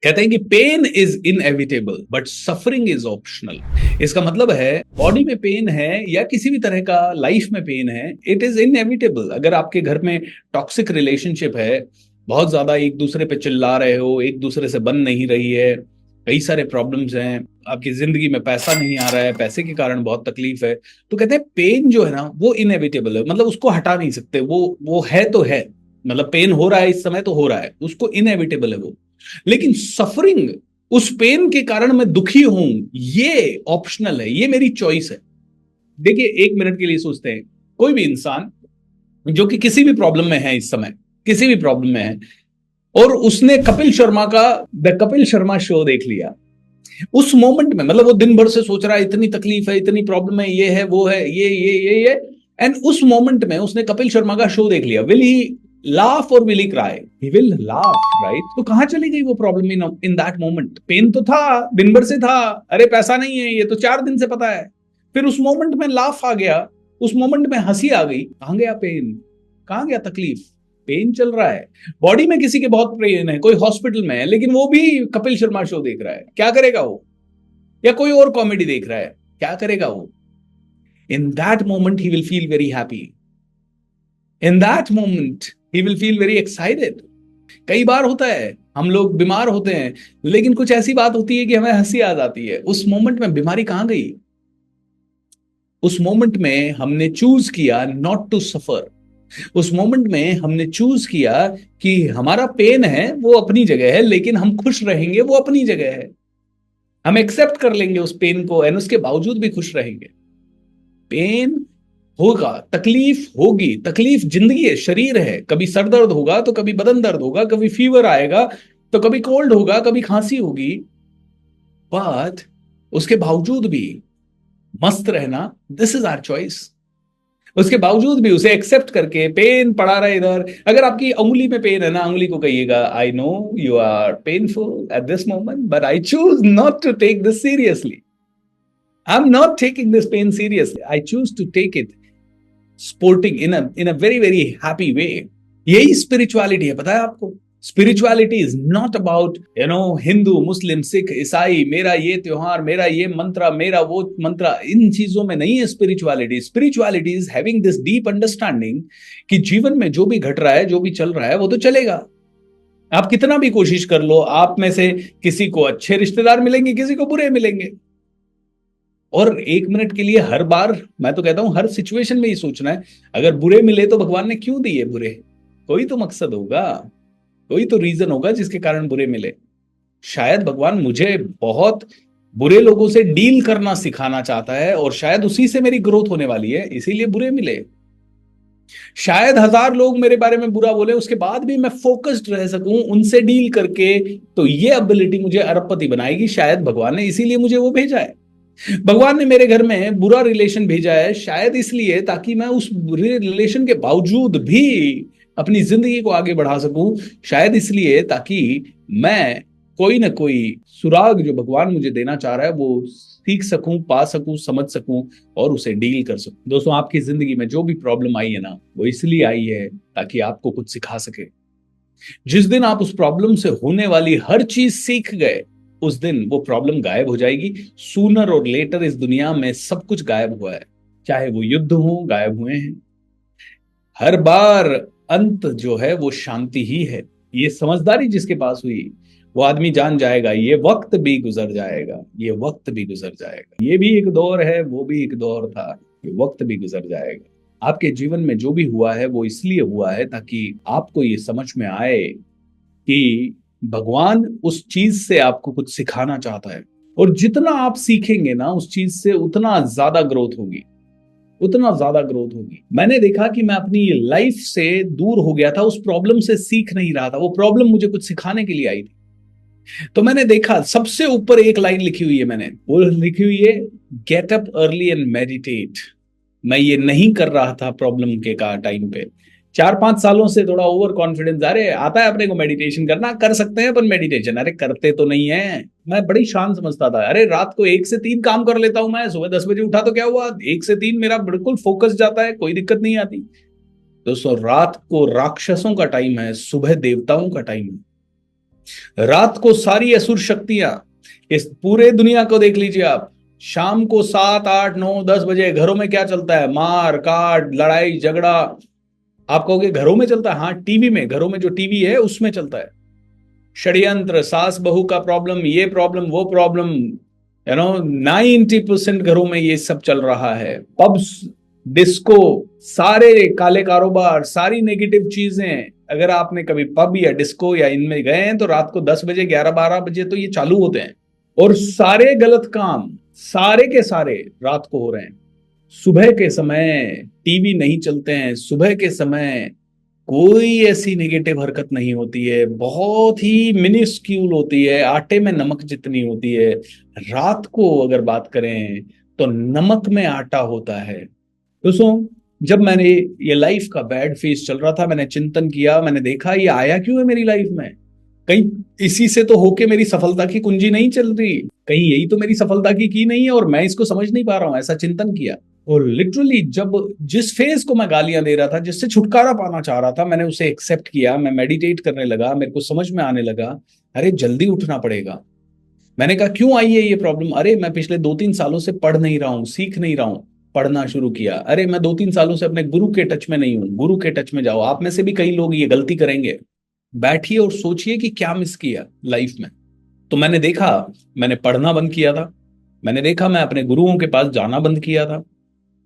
कहते हैं कि pain is inevitable but suffering is optional. इसका मतलब है बॉडी में पेन है या किसी भी तरह का लाइफ में पेन है, इट इज इनएविटेबल। अगर आपके घर में टॉक्सिक रिलेशनशिप है, बहुत ज्यादा एक दूसरे पे चिल्ला रहे हो, एक दूसरे से बन नहीं रही है, कई सारे प्रॉब्लम्स हैं, आपकी जिंदगी में पैसा नहीं आ रहा है, पैसे के कारण बहुत तकलीफ है, तो कहते हैं पेन जो है ना वो इनएविटेबल है। मतलब उसको हटा नहीं सकते, वो है तो है। मतलब पेन हो रहा है इस समय तो हो रहा है, उसको इनएविटेबल है वो। लेकिन सफरिंग, उस पेन के कारण मैं दुखी हूं, ये ऑप्शनल है, ये मेरी चॉइस है। देखिए, एक मिनट के लिए सोचते हैं, कोई भी इंसान जो कि किसी भी प्रॉब्लम में है इस समय, किसी भी प्रॉब्लम में है, और उसने कपिल शर्मा का द कपिल शर्मा शो देख लिया, उस मोमेंट में मतलब वो दिन भर से सोच रहा है, इतनी तकलीफ है, इतनी प्रॉब्लम है, ये है, वो है, ये एंड उस मोमेंट में उसने कपिल शर्मा का शो देख लिया। विल ही लाफ और will he cry? He will laugh, right? तो कहां चली गई वो problem in in that moment? Pain तो था, दिन भर से था, अरे पैसा नहीं है, ये तो 4 दिन से पता है। फिर उस मोमेंट में लाफ आ गया, उस मोमेंट में हंसी आ गई, कहां गया पेन, कहां गया तकलीफ? पेन चल रहा है। बॉडी में किसी के बहुत पेन है, कोई हॉस्पिटल में है, लेकिन वो भी कपिल शर्मा शो देख रहा है, क्या करेगा वो? या कोई और कॉमेडी देख रहा है, क्या करेगा वो? इन that moment he will feel very happy, in that moment he will feel very excited. कई बार होता है हम लोग बीमार होते हैं, लेकिन कुछ ऐसी बात होती है कि हमें हंसी आ जाती है। उस मोमेंट में बीमारी कहां गई? उस मोमेंट में हमने चूज किया नॉट टू सफर। उस मोमेंट में हमने चूज किया कि हमारा पेन है वो अपनी जगह है, लेकिन हम खुश रहेंगे वो अपनी जगह है। हम एक्सेप्ट कर लेंगे उस पेन को एंड उसके बावजूद भी खुश रहेंगे। पेन होगा, तकलीफ होगी, तकलीफ जिंदगी है, शरीर है। कभी सर दर्द होगा तो कभी बदन दर्द होगा, कभी फीवर आएगा तो कभी कोल्ड होगा, कभी खांसी होगी, बट उसके बावजूद भी मस्त रहना, दिस इज आवर चॉइस। उसके बावजूद भी उसे एक्सेप्ट करके, पेन पड़ा रहा इधर, अगर आपकी उंगली में पेन है ना, उंगली को कहिएगा, I know you are painful at this moment but I choose not to take this seriously. I am not taking this pain seriously, I choose to take it sporting in a very very happy way. यही spirituality है, पता है आपको? Spirituality is not about Hindu Muslim Sikh ईसाई, मेरा ये त्योहार, मेरा ये मंत्र, मेरा वो मंत्र, इन चीजों में नहीं है spirituality. Spirituality is having this deep understanding कि जीवन में जो भी घट रहा है, जो भी चल रहा है, वो तो चलेगा। आप कितना भी कोशिश कर लो, आप में से किसी को अच्छे रिश्तेदार मिलेंगे, किसी को बुरे मिलेंगे। और एक मिनट के लिए हर बार, मैं तो कहता हूं हर सिचुएशन में ही सोचना है, अगर बुरे मिले तो भगवान ने क्यों दिए बुरे? कोई तो मकसद होगा, कोई तो रीजन होगा जिसके कारण बुरे मिले। शायद भगवान मुझे बहुत बुरे लोगों से डील करना सिखाना चाहता है, और शायद उसी से मेरी ग्रोथ होने वाली है, इसीलिए बुरे मिले। शायद 1000 लोग मेरे बारे में बुरा बोले, उसके बाद भी मैं फोकस्ड रह सकूं उनसे डील करके, तो ये एबिलिटी मुझे अरबपति बनाएगी। शायद भगवान ने इसीलिए मुझे वो भेजा है। भगवान ने मेरे घर में बुरा रिलेशन भेजा है, शायद इसलिए ताकि मैं उस बुरे रिलेशन के बावजूद भी अपनी जिंदगी को आगे बढ़ा सकूं। शायद इसलिए ताकि मैं कोई ना कोई सुराग जो भगवान मुझे देना चाह रहा है वो सीख सकूं, पा सकूं, समझ सकूं और उसे डील कर सकूं। दोस्तों, आपकी जिंदगी में जो भी प्रॉब्लम आई है ना, वो इसलिए आई है ताकि आपको कुछ सिखा सके। जिस दिन आप उस प्रॉब्लम से होने वाली हर चीज सीख गए, उस दिन वो प्रॉब्लम गायब हो जाएगी। सूनर और लेटर इस दुनिया में सब कुछ गायब हुआ है, चाहे वो युद्ध हो, गायब हुए हैं। हर बार अंत जो है वो शांति ही है। ये समझदारी जिसके पास हुई, वो आदमी जान जाएगा ये वक्त भी गुजर जाएगा, ये वक्त भी गुजर जाएगा। ये भी एक दौर है, वो भी एक दौर था, ये वक्त भी गुजर जाएगा। आपके जीवन में जो भी हुआ है वो इसलिए हुआ है ताकि आपको ये समझ में आए कि भगवान उस चीज से आपको कुछ सिखाना चाहता है। और जितना आप सीखेंगे ना उस चीज से, उतना ज्यादा ग्रोथ होगी, उतना ज्यादा ग्रोथ होगी। मैंने देखा कि मैं अपनी लाइफ से दूर हो गया था, उस प्रॉब्लम से सीख नहीं रहा था। वो प्रॉब्लम मुझे कुछ सिखाने के लिए आई थी। तो मैंने देखा सबसे ऊपर एक लाइन लिखी हुई है, मैंने वो लिखी हुई है, get up early and meditate. मैं ये नहीं कर रहा था प्रॉब्लम के का टाइम पे। 4-5 सालों से थोड़ा ओवर कॉन्फिडेंस, अरे आता है अपने को मेडिटेशन करना, कर सकते हैं अपन मेडिटेशन, अरे करते तो नहीं है। मैं बड़ी शान समझता था, अरे रात को 1 से 3 काम कर लेता हूं मैं, सुबह 10 बजे उठा तो क्या हुआ, 1 से 3 मेरा बिल्कुल फोकस जाता है, कोई दिक्कत नहीं आती। दोस्तों, रात को राक्षसों का टाइम है, सुबह देवताओं का टाइम है। रात को सारी असुर शक्तियां, इस पूरे दुनिया को देख लीजिए आप, शाम को 7 8 9 10 बजे घरों में क्या चलता है? मार काट, लड़ाई झगड़ा। आप कहोगे घरों में चलता है? हाँ, टीवी में, घरों में जो टीवी है उसमें चलता है। षड्यंत्र, सास बहू का प्रॉब्लम, ये प्रॉब्लम, वो प्रॉब्लम, 90% घरों में ये सब चल रहा है। पब्स, डिस्को, सारे काले कारोबार, सारी नेगेटिव चीजें। अगर आपने कभी पब या डिस्को या इनमें गए हैं तो रात को 10 बजे, 11 12 बजे तो ये चालू होते हैं। और सारे गलत काम, सारे के सारे रात को हो रहे हैं। सुबह के समय टीवी नहीं चलते हैं, सुबह के समय कोई ऐसी नेगेटिव हरकत नहीं होती है, बहुत ही मिनिस्क्यूल होती है, आटे में नमक जितनी होती है। रात को अगर बात करें तो नमक में आटा होता है। दोस्तों, जब मैंने ये लाइफ का बैड फेज चल रहा था, मैंने चिंतन किया, मैंने देखा ये आया क्यों है मेरी लाइफ में। कहीं इसी से तो होके मेरी सफलता की कुंजी नहीं चल रही, कहीं यही तो मेरी सफलता की नहीं है और मैं इसको समझ नहीं पा रहा हूं। ऐसा चिंतन किया और लिटरली जब जिस फेज को मैं गालियां दे रहा था, जिससे छुटकारा पाना चाह रहा था, मैंने उसे एक्सेप्ट किया। मैं मेडिटेट करने लगा, मेरे को समझ में आने लगा अरे जल्दी उठना पड़ेगा। मैंने कहा क्यों आई है ये प्रॉब्लम? अरे मैं पिछले 2 3 सालों से पढ़ नहीं रहा हूँ, सीख नहीं रहा हूँ। पढ़ना शुरू किया। अरे मैं 2 3 सालों से अपने गुरु के टच में नहीं हूँ। गुरु के टच में जाओ। आप में से भी कई लोग ये गलती करेंगे। बैठिए और सोचिए कि क्या मिस किया लाइफ में। तो मैंने देखा, मैंने पढ़ना बंद किया था। मैंने देखा मैं अपने गुरुओं के पास जाना बंद किया था।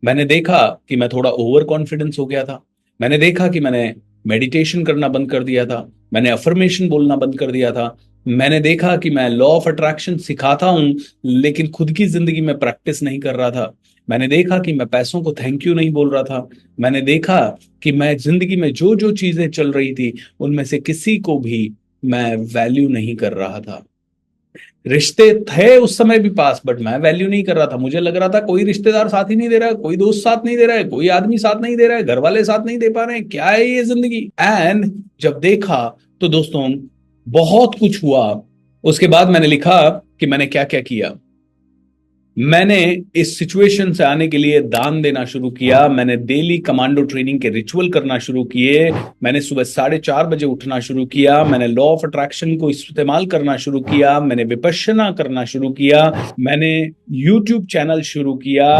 मैंने देखा कि मैं थोड़ा ओवर कॉन्फिडेंस हो गया था। मैंने देखा कि मैंने मेडिटेशन करना बंद कर दिया था। मैंने अफर्मेशन बोलना बंद कर दिया था। मैंने देखा कि मैं लॉ ऑफ अट्रैक्शन सिखाता हूं लेकिन खुद की जिंदगी में प्रैक्टिस नहीं कर रहा था। मैंने देखा कि मैं पैसों को थैंक यू नहीं बोल रहा था। मैंने देखा कि मैं जिंदगी में जो जो चीजें चल रही थी उनमें से किसी को भी मैं वैल्यू नहीं कर रहा था। रिश्ते थे उस समय भी पास, बट मैं वैल्यू नहीं कर रहा था। मुझे लग रहा था कोई रिश्तेदार साथ ही नहीं दे रहा है, कोई दोस्त साथ नहीं दे रहा है, कोई आदमी साथ नहीं दे रहा है, घर वाले साथ नहीं दे पा रहे हैं, क्या है ये जिंदगी। एंड जब देखा तो दोस्तों बहुत कुछ हुआ। उसके बाद मैंने लिखा कि मैंने क्या क्या किया। मैंने इस सिचुएशन से आने के लिए दान देना शुरू किया। मैंने डेली कमांडो ट्रेनिंग के रिचुअल करना शुरू किए। मैंने सुबह 4:30 बजे उठना शुरू किया। मैंने लॉ ऑफ अट्रैक्शन को इस्तेमाल करना शुरू किया। मैंने विपश्यना करना शुरू किया। मैंने यूट्यूब चैनल शुरू किया।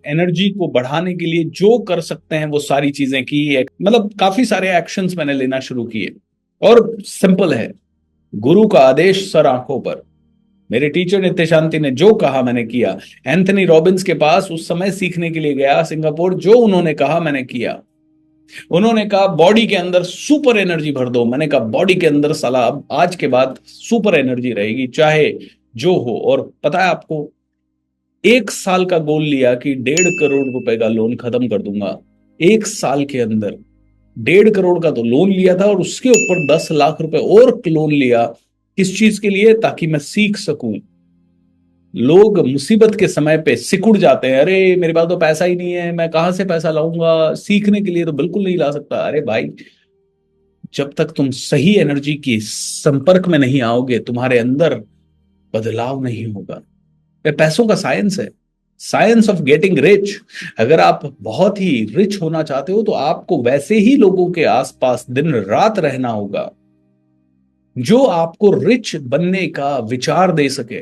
एनर्जी को बढ़ाने के लिए जो कर सकते हैं वो सारी चीजें की। मतलब काफी सारे एक्शंस मैंने लेना शुरू किए। और सिंपल है, गुरु का आदेश सर आंखों पर। मेरे टीचर नित्य शांति ने जो कहा मैंने किया। एंथनी रॉबिन्स के पास उस समय सीखने के लिए गया सिंगापुर, जो उन्होंने कहा मैंने किया। उन्होंने कहा बॉडी के अंदर सुपर एनर्जी भर दो। मैंने कहा बॉडी के अंदर साला अब आज के बाद सुपर एनर्जी रहेगी चाहे जो हो। और पता है आपको, 1 साल का गोल लिया कि 1.5 करोड़ रुपए का लोन खत्म कर दूंगा। 1 साल के अंदर 1.5 करोड़ का तो लोन लिया था और उसके ऊपर 10 लाख रुपए और लोन लिया। किस चीज के लिए? ताकि मैं सीख सकूं। लोग मुसीबत के समय पे सिकुड़ जाते हैं, अरे मेरे पास तो पैसा ही नहीं है, मैं कहां से पैसा लाऊंगा, सीखने के लिए तो बिल्कुल नहीं ला सकता। अरे भाई, जब तक तुम सही एनर्जी की संपर्क में नहीं आओगे तुम्हारे अंदर बदलाव नहीं होगा। ये पैसों का साइंस है, साइंस ऑफ गेटिंग रिच। अगर आप बहुत ही रिच होना चाहते हो तो आपको वैसे ही लोगों के आसपास दिन रात रहना होगा जो आपको रिच बनने का विचार दे सके,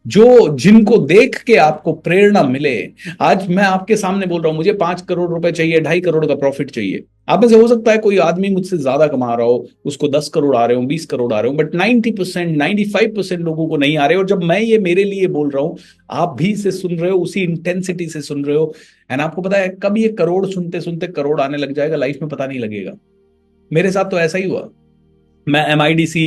जो जिनको देख के आपको प्रेरणा मिले। आज मैं आपके सामने बोल रहा हूं मुझे 5 करोड़ रुपए चाहिए, 2.5 करोड़ का प्रॉफिट चाहिए। आप में से हो सकता है कोई आदमी मुझसे ज्यादा कमा रहा हो, उसको 10 करोड़ आ रहे हो, 20 करोड़ आ रहे हो, बट 90% 95% लोगों को नहीं आ रहे। और जब मैं ये मेरे लिए बोल रहा हूं, आप भी इसे सुन रहे हो, उसी इंटेंसिटी से सुन रहे हो। एंड आपको पता है कब ये करोड़ सुनते सुनते करोड़ आने लग जाएगा, लाइफ में पता नहीं लगेगा। मेरे साथ तो ऐसा ही हुआ। मैं MIDC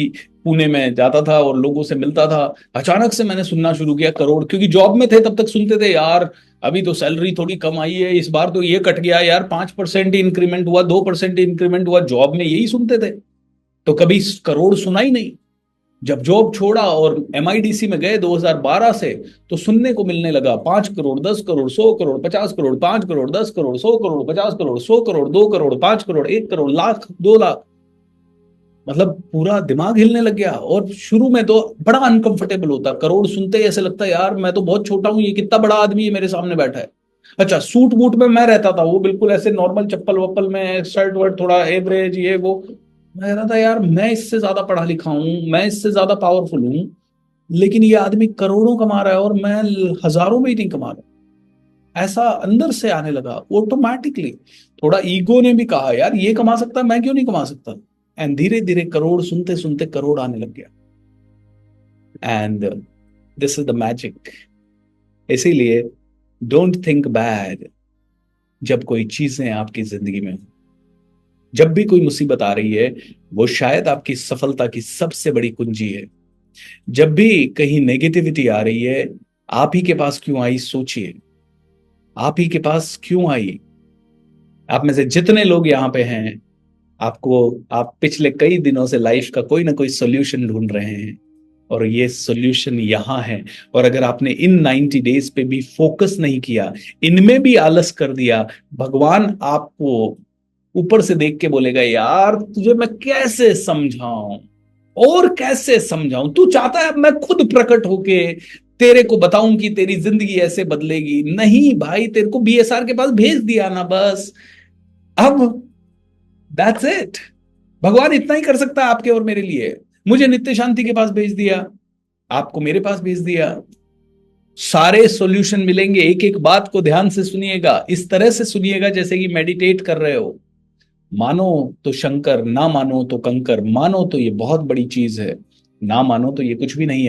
पुणे में जाता था और लोगों से मिलता था। अचानक से मैंने सुनना शुरू किया करोड़, क्योंकि जॉब में थे तब तक सुनते थे यार अभी तो सैलरी थोड़ी कम आई है, इस बार तो ये कट गया यार, 5% इंक्रीमेंट हुआ, 2% इंक्रीमेंट हुआ। जॉब में यही सुनते थे, तो कभी करोड़ सुना ही नहीं। जब जॉब छोड़ा और MIDC में गए 2012 से, तो सुनने को मिलने लगा 5 करोड़, 10 करोड़, 100 करोड़, 50 करोड़, 5 करोड़, 10 करोड़, 100 करोड़, 50 करोड़, 100 करोड़, 2 करोड़, 5 करोड़, 1 करोड़, लाख, 2 लाख। मतलब पूरा दिमाग हिलने लग गया। और शुरू में तो बड़ा अनकंफर्टेबल होता, करोड़ सुनते ही ऐसे लगता है यार मैं तो बहुत छोटा हूं, ये कितना बड़ा आदमी है मेरे सामने बैठा है। अच्छा, सूट वूट में मैं रहता था, वो बिल्कुल ऐसे नॉर्मल चप्पल वप्पल में, शर्ट वर्ट थोड़ा एवरेज, ये वो। मैं कह रहा था यार मैं इससे ज्यादा पढ़ा लिखा हूं, मैं इससे ज्यादा पावरफुल हूं, लेकिन ये आदमी करोड़ों कमा रहा है और मैं हजारों में ही नहीं कमा रहा। ऐसा अंदर से आने लगा ऑटोमेटिकली। थोड़ा ईगो ने भी कहा यार ये कमा सकता है, मैं क्यों नहीं कमा सकता। एंड धीरे धीरे करोड़, सुनते सुनते करोड़ आने लग गया। And this is the magic. इसीलिए डोंट थिंक बैड जब कोई चीजें आपकी जिंदगी में हो। जब भी कोई मुसीबत आ रही है, वो शायद आपकी सफलता की सबसे बड़ी कुंजी है। जब भी कहीं नेगेटिविटी आ रही है, आप ही के पास क्यों आई सोचिए। आप ही के पास क्यों आई। आप में से जितने लोग यहाँ पे हैं, आपको, आप पिछले कई दिनों से लाइफ का कोई ना कोई सोल्यूशन ढूंढ रहे हैं, और ये सोल्यूशन यहाँ है। और अगर आपने इन 90 डेज पे भी फोकस नहीं किया, इनमें भी आलस कर दिया, भगवान आपको ऊपर से देख के बोलेगा यार तुझे मैं कैसे समझाऊं, और कैसे समझाऊं। तू चाहता है मैं खुद प्रकट होके तेरे को बताऊं कि तेरी जिंदगी ऐसे बदलेगी। नहीं भाई, तेरे को बीएसआर के पास भेज दिया ना बस। अब दैट्स इट। भगवान इतना ही कर सकता है आपके और मेरे लिए। मुझे नित्य शांति के पास भेज दिया, आपको मेरे पास भेज दिया। सारे सॉल्यूशन मिलेंगे। एक एक बात को ध्यान से सुनिएगा, इस तरह से सुनिएगा जैसे कि मेडिटेट कर रहे हो। मानो तो शंकर, ना मानो तो कंकर। मानो तो ये बहुत बड़ी चीज है, ना मानो तो ये कुछ भी नहीं है।